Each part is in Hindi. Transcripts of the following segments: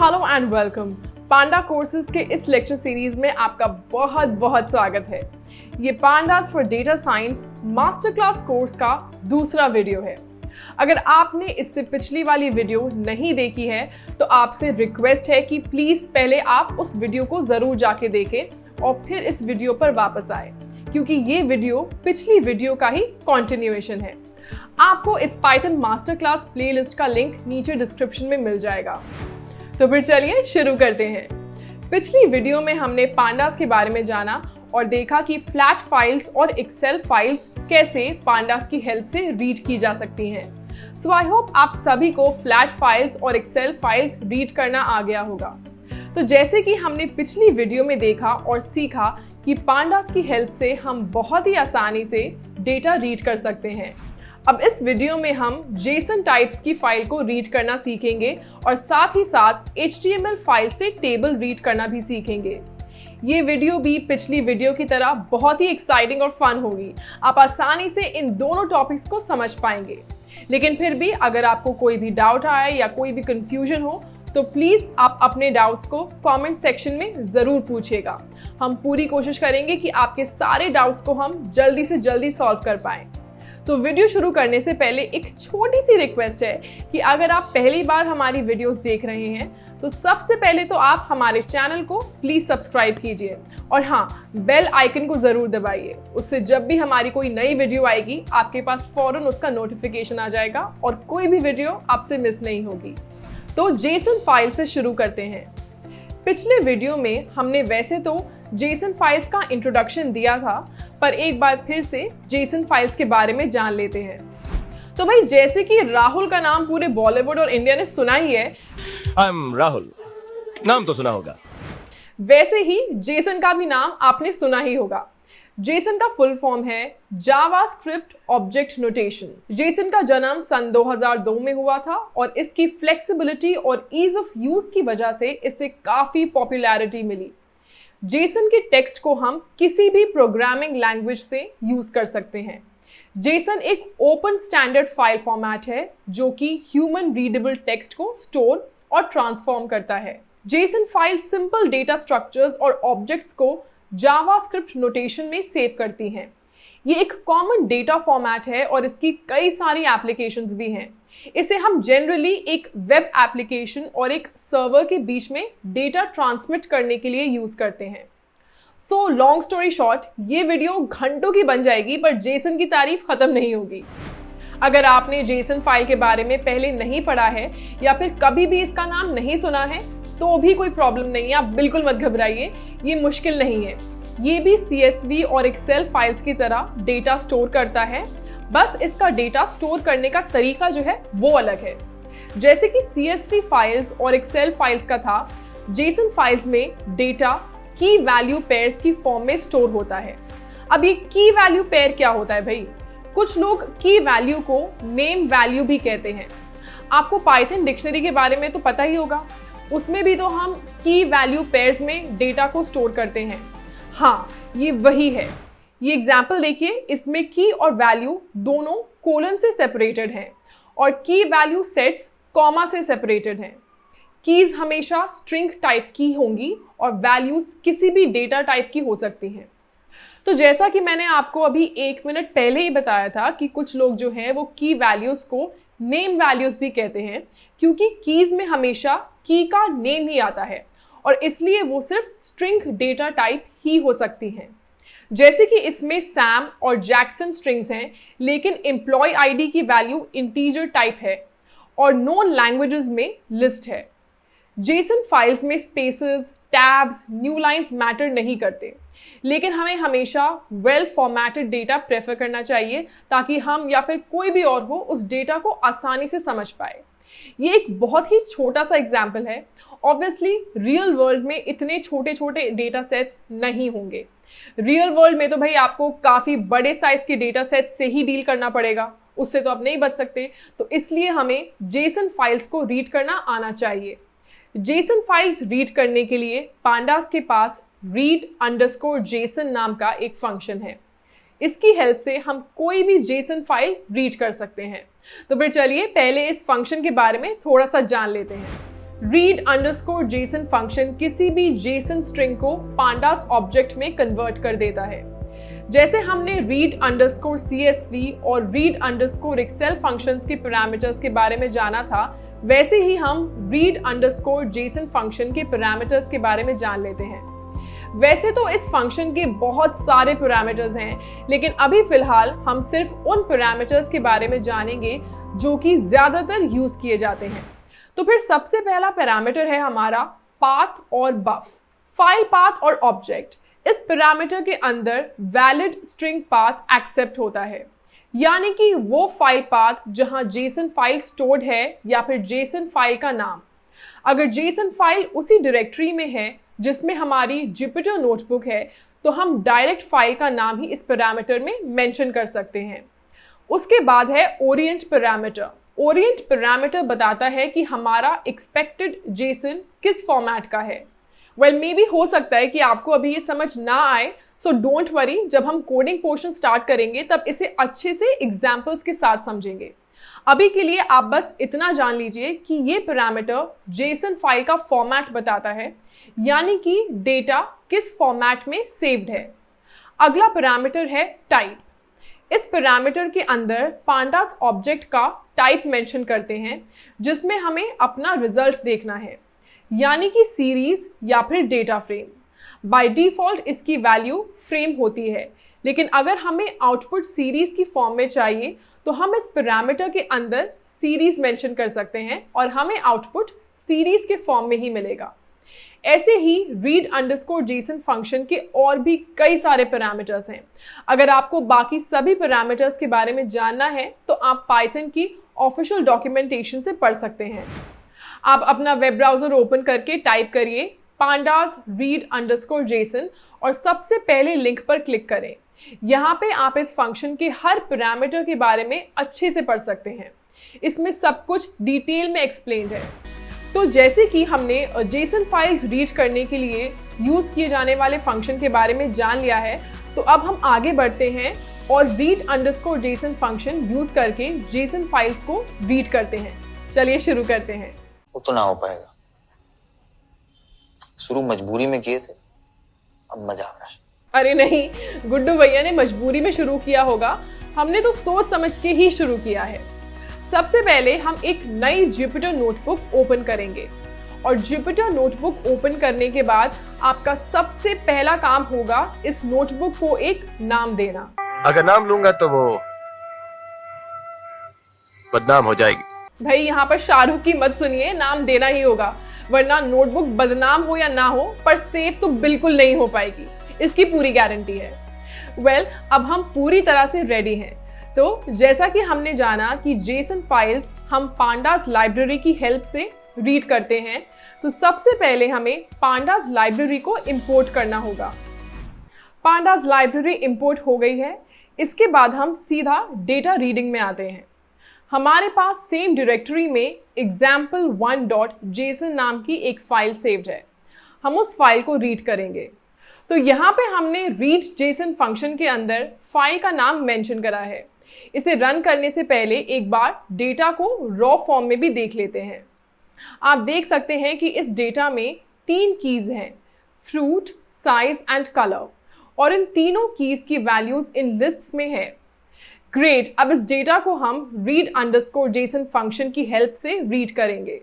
Hello and welcome. Panda courses के इस लेक्चर सीरीज में आपका बहुत बहुत स्वागत है। ये pandas for data science master class course का दूसरा वीडियो है। अगर आपने इससे पिछली वाली वीडियो नहीं देखी है तो आपसे रिक्वेस्ट है कि प्लीज पहले आप उस वीडियो को जरूर जाके देखें और फिर इस वीडियो पर वापस आए, क्योंकि ये वीडियो पिछली वीडियो का ही कॉन्टिन्यूएशन है। आपको इस पाइथन मास्टर क्लास प्लेलिस्ट का लिंक नीचे डिस्क्रिप्शन में मिल जाएगा। तो फिर चलिए शुरू करते हैं। पिछली वीडियो में हमने पांडास के बारे में जाना और देखा कि फ्लैश फाइल्स और एक्सेल फाइल्स कैसे पांडास की हेल्प से रीड की जा सकती हैं। सो आई होप आप सभी को फ्लैश फाइल्स और एक्सेल फाइल्स रीड करना आ गया होगा। तो जैसे कि हमने पिछली वीडियो में देखा और सीखा कि पांडास की हेल्प से हम बहुत ही आसानी से डेटा रीड कर सकते हैं। अब इस वीडियो में हम जेसन टाइप्स की फाइल को रीड करना सीखेंगे और साथ ही साथ HTML फाइल से टेबल रीड करना भी सीखेंगे। ये वीडियो भी पिछली वीडियो की तरह बहुत ही एक्साइटिंग और फन होगी। आप आसानी से इन दोनों टॉपिक्स को समझ पाएंगे। लेकिन फिर भी अगर आपको कोई भी डाउट आए या कोई भी कंफ्यूजन हो तो प्लीज़ आप अपने डाउट्स को कमेंट सेक्शन में ज़रूर पूछिएगा। हम पूरी कोशिश करेंगे कि आपके सारे डाउट्स को हम जल्दी से जल्दी सॉल्व कर पाएँ। तो वीडियो शुरू करने से पहले एक छोटी सी रिक्वेस्ट है कि अगर आप पहली बार हमारी वीडियोस देख रहे हैं तो सबसे पहले तो आप हमारे चैनल को प्लीज़ सब्सक्राइब कीजिए और हाँ, बेल आइकन को ज़रूर दबाइए। उससे जब भी हमारी कोई नई वीडियो आएगी आपके पास फ़ौरन उसका नोटिफिकेशन आ जाएगा और कोई भी वीडियो आपसे मिस नहीं होगी। तो जेसन फाइल से शुरू करते हैं। पिछले वीडियो में हमने वैसे तो जेसन फाइल्स का इंट्रोडक्शन दिया था, पर एक बार फिर से जेसन फाइल्स के बारे में जान लेते हैं। तो भाई, जैसे कि राहुल का नाम पूरे बॉलीवुड और इंडिया ने सुना ही है, आई एम राहुल, नाम तो सुना होगा। वैसे ही जेसन का भी नाम आपने सुना ही होगा। जेसन का फुल फॉर्म है जावास्क्रिप्ट ऑब्जेक्ट नोटेशन। जेसन का जन्म सन 2002 में हुआ था और इसकी फ्लेक्सिबिलिटी और ईज ऑफ यूज की वजह से इसे काफी पॉपुलैरिटी मिली। जेसन के टेक्स्ट को हम किसी भी प्रोग्रामिंग लैंग्वेज से यूज कर सकते हैं। जेसन एक ओपन स्टैंडर्ड फाइल फॉर्मेट है जो कि ह्यूमन रीडेबल टेक्स्ट को स्टोर और ट्रांसफॉर्म करता है। JSON file simple data structures और ऑब्जेक्ट्स को जावास्क्रिप्ट नोटेशन में सेव करती हैं। ये एक कॉमन डेटा फॉर्मेट है और इसकी कई सारी एप्लीकेशंस भी हैं। इसे हम जनरली एक वेब एप्लीकेशन और एक सर्वर के बीच में डेटा ट्रांसमिट करने के लिए यूज करते हैं। सो लॉन्ग स्टोरी शॉर्ट, ये वीडियो घंटों की बन जाएगी पर जेसन की तारीफ खत्म नहीं होगी। अगर आपने जेसन फाइल के बारे में पहले नहीं पढ़ा है या फिर कभी भी इसका नाम नहीं सुना है तो भी कोई प्रॉब्लम नहीं है, आप बिल्कुल मत घबराइए। ये मुश्किल नहीं है। ये भी CSV और एक्सेल फाइल्स की तरह डेटा स्टोर करता है, बस इसका डेटा स्टोर करने का तरीका जो है वो अलग है। जैसे कि CSV फाइल्स और एक्सेल फाइल्स का था, जेसन फाइल्स में डेटा की वैल्यू पेयर्स की फॉर्म में स्टोर होता है। अब ये की वैल्यू पेयर क्या होता है भाई? कुछ लोग की वैल्यू को नेम वैल्यू भी कहते हैं। आपको पाइथन डिक्शनरी के बारे में तो पता ही होगा, उसमें भी तो हम की वैल्यू पेयर्स में डेटा को स्टोर करते हैं। हाँ, ये वही है। ये एग्जाम्पल देखिए, इसमें की और वैल्यू दोनों कोलन से सेपरेटेड हैं और की वैल्यू सेट्स कॉमा से सेपरेटेड हैं। कीज हमेशा स्ट्रिंग टाइप की होंगी और वैल्यूज किसी भी डेटा टाइप की हो सकती हैं। तो जैसा कि मैंने आपको अभी 1 मिनट पहले ही बताया था कि कुछ लोग जो हैं वो की वैल्यूज को नेम वैल्यूज भी कहते हैं, क्योंकि कीज में हमेशा की का नेम ही आता है और इसलिए वो सिर्फ स्ट्रिंग डेटा टाइप ही हो सकती हैं। जैसे कि इसमें सैम और जैक्सन स्ट्रिंग्स हैं, लेकिन एम्प्लॉय आईडी की वैल्यू इंटीजर टाइप है और नोन लैंग्वेजेस में लिस्ट है। जेसन फाइल्स में spaces, tabs, new lines matter नहीं करते, लेकिन हमें हमेशा वेल फॉर्मेटेड डेटा प्रेफर करना चाहिए ताकि हम या फिर कोई भी और हो उस डेटा को आसानी से समझ पाए। ये एक बहुत ही छोटा सा एग्जाम्पल है। ऑब्वियसली रियल वर्ल्ड में इतने छोटे छोटे डेटा सेट्स नहीं होंगे। रियल वर्ल्ड में तो भाई आपको काफ़ी बड़े साइज के डेटा सेट से ही डील करना पड़ेगा, उससे तो आप नहीं बच सकते। तो इसलिए हमें जेसन फाइल्स को रीड करना आना चाहिए। जेसन फाइल्स रीड करने के लिए पांडास के पास read_json नाम का एक फंक्शन है। इसकी हेल्प से हम कोई भी जेसन फाइल रीड कर सकते हैं। तो फिर चलिए पहले इस फंक्शन के बारे में थोड़ा सा जान लेते हैं। read_json फंक्शन किसी भी JSON स्ट्रिंग को pandas ऑब्जेक्ट में कन्वर्ट कर देता है। जैसे हमने read_csv और read_excel फंक्शंस के पैरामीटर्स के बारे में जाना था, वैसे ही हम read_json फंक्शन के पैरामीटर्स के बारे में जान लेते हैं। वैसे तो इस फंक्शन के बहुत सारे पैरामीटर्स हैं, लेकिन अभी फिलहाल हम सिर्फ उन पैरामीटर्स के बारे में जानेंगे जो कि ज्यादातर यूज किए जाते हैं। तो फिर सबसे पहला पैरामीटर है हमारा पाथ और बफ। फाइल पाथ और ऑब्जेक्ट, इस पैरामीटर के अंदर वैलिड स्ट्रिंग पाथ एक्सेप्ट होता है, यानी कि वो फाइल पाथ जहां जेसन फाइल स्टोर्ड है या फिर जेसन फाइल का नाम। अगर जेसन फाइल उसी डायरेक्टरी में है जिसमें हमारी जुपिटर नोटबुक है, तो हम डायरेक्ट फाइल का नाम ही इस पैरामीटर में मेंशन कर सकते हैं। उसके बाद है ओरिएंट पैरामीटर। ओरिएंट पैरामीटर बताता है कि हमारा एक्सपेक्टेड जेसन किस फॉर्मेट का है। मे बी हो सकता है कि आपको अभी ये समझ ना आए, सो डोंट वरी, जब हम कोडिंग पोर्शन स्टार्ट करेंगे तब इसे अच्छे से एग्जाम्पल्स के साथ समझेंगे। अभी के लिए आप बस इतना जान लीजिए कि ये पैरामीटर जेसन फाइल का फॉर्मेट बताता है, यानी कि डेटा किस फॉर्मेट में सेव्ड है। अगला पैरामीटर है टाइप। इस पैरामीटर के अंदर पांडास ऑब्जेक्ट का टाइप मेंशन करते हैं, जिसमें हमें अपना रिजल्ट देखना है, यानी कि सीरीज या फिर डेटा फ्रेम। बाय डिफॉल्ट इसकी वैल्यू फ्रेम होती है, लेकिन अगर हमें आउटपुट सीरीज की फॉर्म में चाहिए तो हम इस पैरामीटर के अंदर सीरीज मेंशन कर सकते हैं और हमें आउटपुट सीरीज के फॉर्म में ही मिलेगा। ऐसे ही read_json फंक्शन के और भी कई सारे पैरामीटर्स हैं। अगर आपको बाकी सभी पैरामीटर्स के बारे में जानना है तो आप पाइथन की ऑफिशियल डॉक्यूमेंटेशन से पढ़ सकते हैं। आप अपना वेब ब्राउजर ओपन करके टाइप करिए pandas read_json और सबसे पहले लिंक पर क्लिक करें। यहाँ पे आप इस फंक्शन के हर पैरामीटर के बारे में अच्छे से पढ़ सकते हैं। इसमें सब कुछ डिटेल में एक्सप्लेन्ड है। तो जैसे कि हमने जेसन फाइल्स रीड करने के लिए यूज किए जाने वाले फंक्शन के बारे में जान लिया है, तो अब हम आगे बढ़ते हैं और read_json फंक्शन यूज करके जेसन फाइल्स को रीड करते हैं। चलिए शुरू करते हैं। वो तो ना हो पाएगा, शुरू मजबूरी में किए थे, अब मजा आ रहा है। अरे नहीं, गुड्डू भैया ने मजबूरी में शुरू किया होगा, हमने तो सोच समझ के ही शुरू किया है। सबसे पहले हम एक नई जुपिटर नोटबुक ओपन करेंगे और जुपिटर नोटबुक ओपन करने के बाद आपका सबसे पहला काम होगा इस नोटबुक को एक नाम देना। अगर नाम लूंगा तो वो बदनाम हो जाएगी। भाई यहाँ पर शाहरुख की मत सुनिए, नाम देना ही होगा, वरना नोटबुक बदनाम हो या ना हो पर सेव तो बिल्कुल नहीं हो पाएगी, इसकी पूरी गारंटी है। अब हम पूरी तरह से रेडी हैं। तो जैसा कि हमने जाना कि जेसन फाइल्स हम पांडास लाइब्रेरी की हेल्प से रीड करते हैं, तो सबसे पहले हमें पांडास लाइब्रेरी को इंपोर्ट करना होगा। पांडास लाइब्रेरी इंपोर्ट हो गई है। इसके बाद हम सीधा डेटा रीडिंग में आते हैं। हमारे पास सेम डायरेक्टरी में example1.json नाम की एक फाइल सेव्ड है। हम उस फाइल को रीड करेंगे। तो यहाँ पे हमने read_json फंक्शन के अंदर फाइल का नाम मेंशन करा है। इसे रन करने से पहले एक बार डेटा को रॉ फॉर्म में भी देख लेते हैं। आप देख सकते हैं कि इस डेटा में 3 कीज हैं, फ्रूट, साइज एंड कलर, और इन तीनों कीज की वैल्यूज इन लिस्ट्स में है। ग्रेट, अब इस डेटा को हम read_json फंक्शन की हेल्प से रीड करेंगे।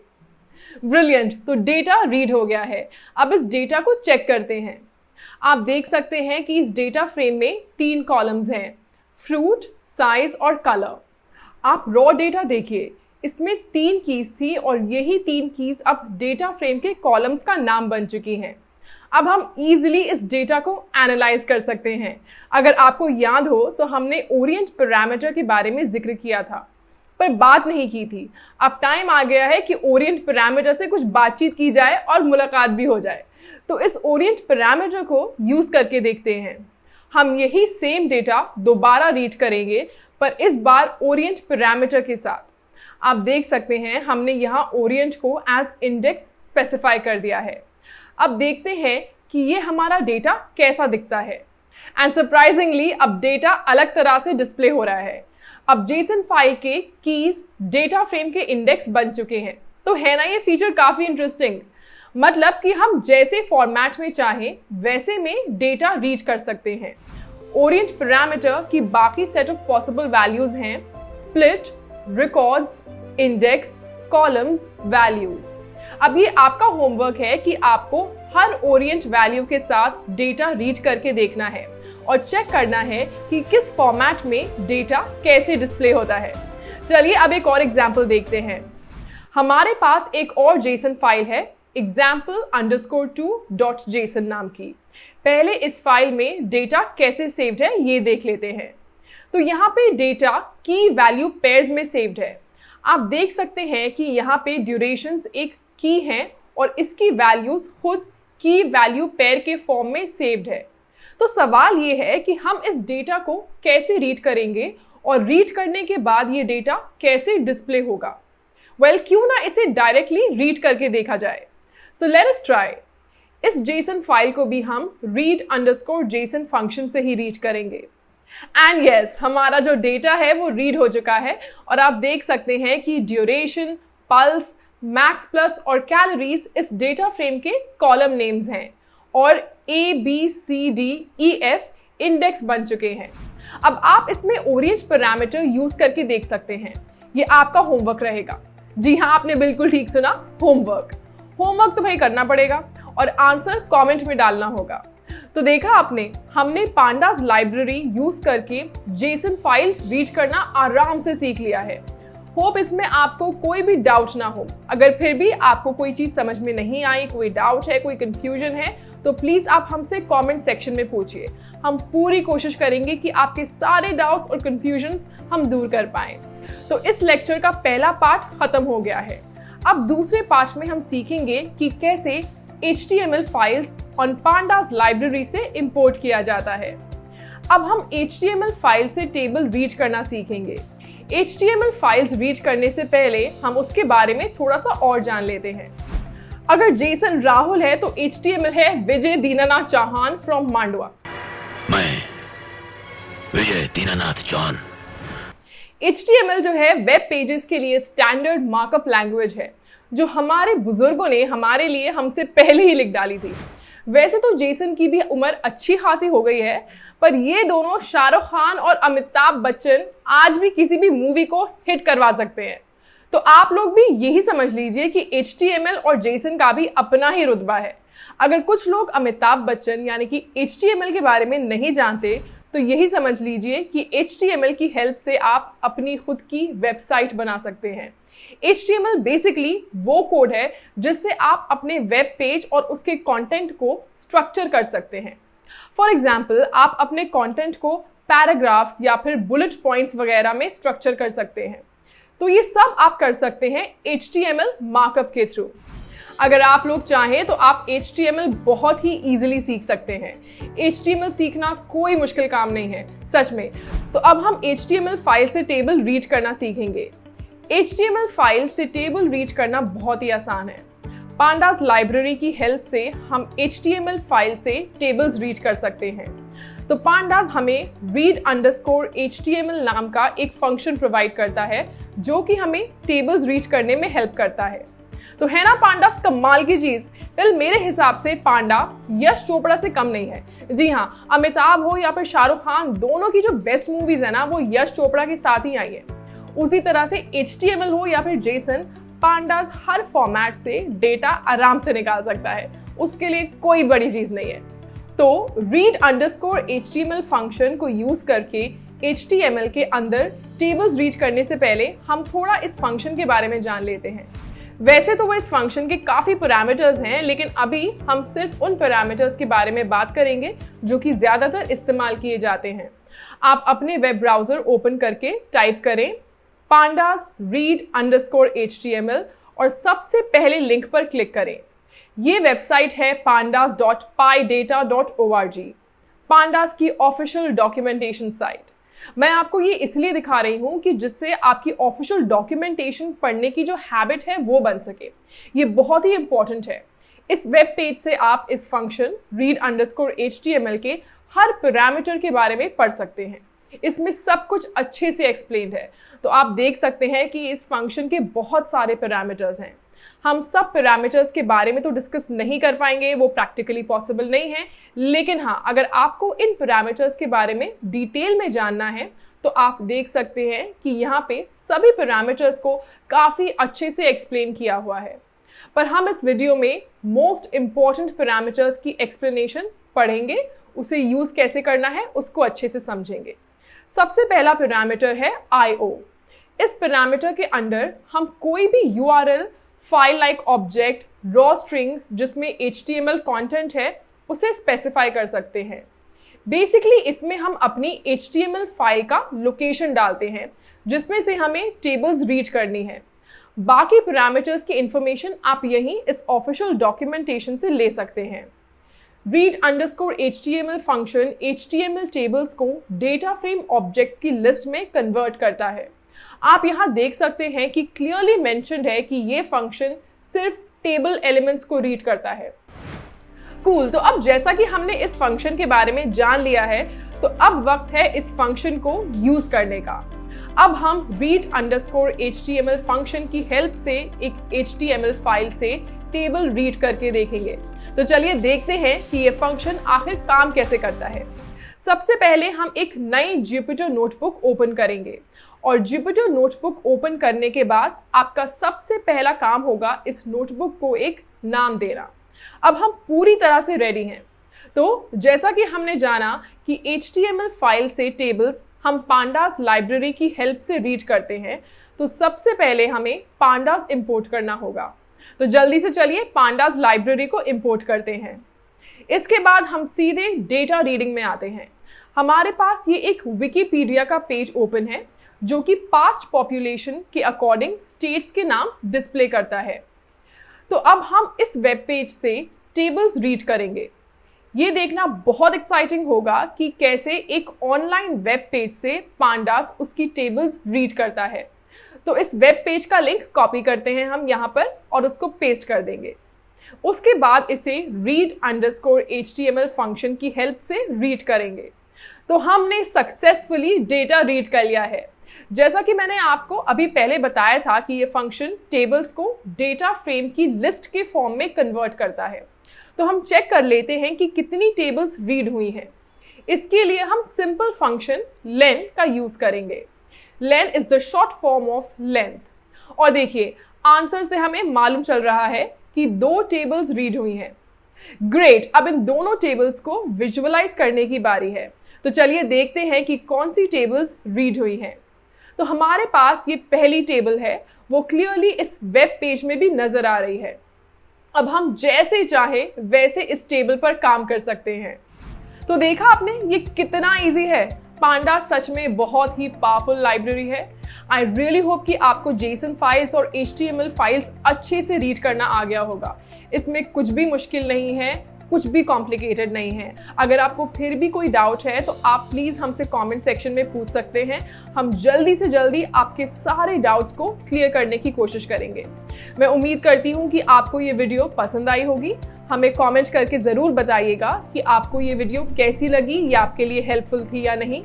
ब्रिलियंट, तो डेटा रीड हो गया है। अब इस डेटा को चेक करते हैं। आप देख सकते हैं कि इस डेटा फ्रेम में 3 कॉलम्स हैं, फ्रूट, साइज और कलर। आप रॉ डेटा देखिए, इसमें 3 कीज थी और यही 3 कीज अब डेटा फ्रेम के कॉलम्स का नाम बन चुकी हैं। अब हम इजीली इस डेटा को एनालाइज कर सकते हैं। अगर आपको याद हो तो हमने ओरिएंट पैरामीटर के बारे में जिक्र किया था, पर बात नहीं की थी। अब टाइम आ गया है कि ओरिएंट पैरामीटर से कुछ बातचीत की जाए और मुलाकात भी हो जाए। तो इस ओरिएंट पैरामीटर को यूज करके देखते हैं। हम यही सेम डेटा दोबारा रीड करेंगे, पर इस बार ओरिएंट पैरामीटर के साथ। आप देख सकते हैं हमने यहाँ ओरिएंट को एज इंडेक्स स्पेसिफाई कर दिया है। अब देखते हैं कि ये हमारा डेटा कैसा दिखता है। एंड सरप्राइजिंगली अब डेटा अलग तरह से डिस्प्ले हो रहा है। अब जेसन फाइल के कीज डेटा फ्रेम के इंडेक्स बन चुके हैं। तो है ना ये फीचर काफी इंटरेस्टिंग। मतलब कि हम जैसे फॉर्मेट में चाहें वैसे में डेटा रीड कर सकते हैं। ओरिएंट पैरामीटर की बाकी सेट ऑफ पॉसिबल वैल्यूज हैं split, records, index, columns, values. अब ये आपका होमवर्क है कि आपको हर ओरिएंट वैल्यू के साथ डेटा रीड करके देखना है और चेक करना है कि किस फॉर्मेट में डेटा कैसे डिस्प्ले होता है। चलिए अब एक और एग्जांपल देखते हैं। हमारे पास एक और जेसन फाइल है example_2.json नाम की। पहले इस फाइल में डेटा कैसे सेव्ड है ये देख लेते हैं। तो यहाँ पे डेटा की वैल्यू पेयर्स में सेव्ड है। आप देख सकते हैं कि यहाँ पे ड्यूरेशंस एक की हैं और इसकी वैल्यूज खुद की वैल्यू पेयर के फॉर्म में सेव्ड है। तो सवाल ये है कि हम इस डेटा को कैसे रीड करेंगे और रीड करने के बाद ये डेटा कैसे डिस्प्ले होगा। वेल, क्यों ना इसे डायरेक्टली रीड करके देखा जाए। So let us try. इस जेसन फाइल को भी हम read_json फंक्शन से ही रीड करेंगे। एंड यस, हमारा जो डेटा है वो रीड हो चुका है और आप देख सकते हैं कि ड्यूरेशन, पल्स, मैक्स प्लस और कैलोरीज इस डेटा फ्रेम के कॉलम नेम्स हैं और ABCDEF इंडेक्स बन चुके हैं। अब आप इसमें ओरिएंट पैरामीटर यूज करके देख सकते हैं। ये आपका होमवर्क रहेगा। जी हाँ, आपने बिल्कुल ठीक सुना, होमवर्क। होमवर्क तो भाई करना पड़ेगा और आंसर कमेंट में डालना होगा। तो देखा आपने, हमने पांडास लाइब्रेरी यूज करके जेसन फाइल्स रीड करना आराम से सीख लिया है। होप इसमें आपको कोई भी डाउट ना हो। अगर फिर भी आपको कोई चीज समझ में नहीं आई, कोई डाउट है, कोई कंफ्यूजन है, तो प्लीज आप हमसे कमेंट सेक्शन में पूछिए। हम पूरी कोशिश करेंगे कि आपके सारे डाउट्स और कंफ्यूजन्स हम दूर कर पाएं। तो इस लेक्चर का पहला पार्ट खत्म हो गया है। अब दूसरे पार्ट में हम सीखेंगे कि कैसे HTML files on pandas library से इंपोर्ट किया जाता है। अब हम HTML फाइल से टेबल रीड करना सीखेंगे। HTML फाइल्स रीड करने से पहले हम उसके बारे में थोड़ा सा और जान लेते हैं। अगर जेसन राहुल है तो HTML है विजय दीनानाथ चौहान फ्रॉम मांडवा। मैं विजय दीनानाथ चौहान। HTML जो है वेब पेजेस के लिए स्टैंडर्ड मार्कअप लैंग्वेज है जो हमारे बुजुर्गों ने हमारे लिए हमसे पहले ही लिख डाली थी। वैसे तो जेसन की भी उम्र अच्छी खासी हो गई है, पर ये दोनों शाहरुख खान और अमिताभ बच्चन आज भी किसी भी मूवी को हिट करवा सकते हैं। तो आप लोग भी यही समझ लीजिए कि HTML और जेसन का भी अपना ही रुतबा है। अगर कुछ लोग अमिताभ बच्चन यानी कि HTML के बारे में नहीं जानते तो यही समझ लीजिए कि HTML की हेल्प से आप अपनी खुद की वेबसाइट बना सकते हैं। HTML बेसिकली वो कोड है जिससे आप अपने वेब पेज और उसके कंटेंट को स्ट्रक्चर कर सकते हैं। फॉर एग्जाम्पल, आप अपने कंटेंट को पैराग्राफ्स या फिर बुलेट पॉइंट्स वगैरह में स्ट्रक्चर कर सकते हैं। तो ये सब आप कर सकते हैं HTML मार्कअप के थ्रू। अगर आप लोग चाहें तो आप HTML बहुत ही इजीली सीख सकते हैं। HTML सीखना कोई मुश्किल काम नहीं है, सच में। तो अब हम HTML फाइल से टेबल रीड करना सीखेंगे। HTML फाइल से टेबल रीड करना बहुत ही आसान है। पांडास लाइब्रेरी की हेल्प से हम HTML फाइल से टेबल्स रीड कर सकते हैं। तो पांडास हमें read_html नाम का एक फंक्शन प्रोवाइड करता है जो कि हमें टेबल्स रीड करने में हेल्प करता है। तो है ना पांडास कमाल की चीज। वेल, मेरे हिसाब से पांडा यश चोपड़ा से कम नहीं है। जी हाँ, अमिताभ हो या फिर शाहरुख खान, दोनों की जो बेस्ट मूवीज है ना वो यश चोपड़ा के साथ ही आई है। उसी तरह से HTML हो या फिर जेसन, पांडास हर फॉर्मेट से डेटा आराम से निकाल सकता है। उसके लिए कोई बड़ी चीज नहीं है। तो read_html फंक्शन को यूज करके HTML के अंदर टेबल्स रीड करने से पहले हम थोड़ा इस फंक्शन के बारे में जान लेते हैं। वैसे तो वो इस फंक्शन के काफी पैरामीटर्स हैं, लेकिन अभी हम सिर्फ उन पैरामीटर्स के बारे में बात करेंगे जो कि ज्यादातर इस्तेमाल किए जाते हैं। आप अपने वेब ब्राउजर ओपन करके टाइप करें pandas read_html और सबसे पहले लिंक पर क्लिक करें। ये वेबसाइट है pandas.pydata.org, पांडास की ऑफिशियल डॉक्यूमेंटेशन साइट। मैं आपको ये इसलिए दिखा रही हूँ कि जिससे आपकी ऑफिशियल डॉक्यूमेंटेशन पढ़ने की जो हैबिट है वो बन सके। ये बहुत ही इंपॉर्टेंट है। इस वेब पेज से आप इस फंक्शन read_html के हर पैरामीटर के बारे में पढ़ सकते हैं। इसमें सब कुछ अच्छे से एक्सप्लेन्ड है। तो आप देख सकते हैं कि इस फंक्शन के बहुत सारे पैरामीटर्स हैं। हम सब पैरामीटर्स के बारे में तो डिस्कस नहीं कर पाएंगे, वो प्रैक्टिकली पॉसिबल नहीं है, लेकिन हाँ, अगर आपको इन पैरामीटर्स के बारे में डिटेल में जानना है तो आप देख सकते हैं कि यहाँ पे सभी पैरामीटर्स को काफ़ी अच्छे से एक्सप्लेन किया हुआ है। पर हम इस वीडियो में मोस्ट इम्पॉर्टेंट पैरामीटर्स की एक्सप्लेनेशन पढ़ेंगे, उसे यूज़ कैसे करना है उसको अच्छे से समझेंगे। सबसे पहला पैरामीटर है IO। इस पैरामीटर के अंडर हम कोई भी URL, file like object, raw string जिसमें HTML कंटेंट है उसे स्पेसिफाई कर सकते हैं। बेसिकली इसमें हम अपनी HTML फाइल का लोकेशन डालते हैं जिसमें से हमें टेबल्स रीड करनी है। बाकी पैरामीटर्स की इंफॉर्मेशन आप यहीं इस ऑफिशियल डॉक्यूमेंटेशन से ले सकते हैं। read_html फंक्शन HTML टेबल्स को डेटा फ्रेम ऑब्जेक्ट्स की लिस्ट में कन्वर्ट करता है। आप यहाँ देख सकते हैं कि क्लियरली मेंशन्ड है कि ये फंक्शन सिर्फ टेबल एलिमेंट्स को रीड करता है। कूल, तो अब जैसा कि हमने इस फंक्शन के बारे में जान लिया है तो अब वक्त है इस फंक्शन को यूज करने का। अब हम read_html फंक्शन की हेल्प से एक HTML फाइल से टेबल रीड करके देखेंगे। तो चलिए देखते हैं कि ये फंक्शन आखिर काम कैसे करता है। सबसे पहले हम एक नई जुपिटर नोटबुक ओपन करेंगे और जुपिटर नोटबुक ओपन करने के बाद आपका सबसे पहला काम होगा इस नोटबुक को एक नाम देना। अब हम पूरी तरह से रेडी हैं। तो जैसा कि हमने जाना कि HTML फाइल से टेबल्स हम पांडास लाइब्रेरी की हेल्प से रीड करते हैं, तो सबसे पहले हमें पांडास इंपोर्ट करना होगा। तो जल्दी से चलिए पांडास लाइब्रेरी को इंपोर्ट करते हैं। इसके बाद हम सीधे डेटा रीडिंग में आते हैं। हमारे पास ये एक विकिपीडिया का पेज ओपन है जो कि पास्ट पॉपुलेशन के अकॉर्डिंग स्टेट्स के नाम डिस्प्ले करता है। तो अब हम इस वेब पेज से टेबल्स रीड करेंगे। ये देखना बहुत एक्साइटिंग होगा कि कैसे एक ऑनलाइन वेब पेज से पांडास उसकी टेबल्स रीड करता है। तो इस वेब पेज का लिंक कॉपी करते हैं हम यहाँ पर और उसको पेस्ट कर देंगे। उसके बाद इसे read_html फंक्शन की हेल्प से रीड करेंगे। तो हमने सक्सेसफुली डेटा रीड कर लिया है। जैसा कि मैंने आपको अभी पहले बताया था कि ये फंक्शन टेबल्स को डेटा फ्रेम की लिस्ट के फॉर्म में कन्वर्ट करता है। तो हम चेक कर लेते हैं कि कितनी टेबल्स रीड हुई हैं। इसके लिए हम सिंपल फंक्शन len का यूज करेंगे। len is the short form of length. और देखिए आंसर से हमें मालूम चल रहा है कि 2 टेबल्स रीड हुई हैं। ग्रेट, अब इन दोनों टेबल्स को विजुअलाइज करने की बारी है। तो चलिए देखते हैं कि कौन सी टेबल्स रीड हुई हैं। तो हमारे पास ये पहली टेबल है, वो क्लियरली इस वेब पेज में भी नजर आ रही है। अब हम जैसे चाहे वैसे इस टेबल पर काम कर सकते हैं। तो देखा आपने ये कितना इजी है। पांडास सच में बहुत ही पावरफुल लाइब्रेरी है। आई रियली होप कि आपको JSON फाइल्स और HTML फाइल्स अच्छे से रीड करना आ गया होगा। इसमें कुछ भी मुश्किल नहीं है, कुछ भी कॉम्प्लिकेटेड नहीं है। अगर आपको फिर भी कोई डाउट है तो आप प्लीज़ हमसे कमेंट सेक्शन में पूछ सकते हैं। हम जल्दी से जल्दी आपके सारे डाउट्स को क्लियर करने की कोशिश करेंगे। मैं उम्मीद करती हूँ कि आपको ये वीडियो पसंद आई होगी। हमें कमेंट करके ज़रूर बताइएगा कि आपको ये वीडियो कैसी लगी या आपके लिए हेल्पफुल थी या नहीं।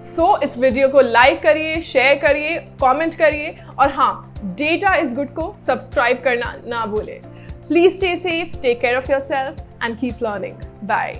सो इस वीडियो को लाइक करिए, शेयर करिए, कमेंट करिए और हाँ, डेटा इज गुड को सब्सक्राइब करना ना भूलें। Please stay safe, take care of yourself, and keep learning. Bye.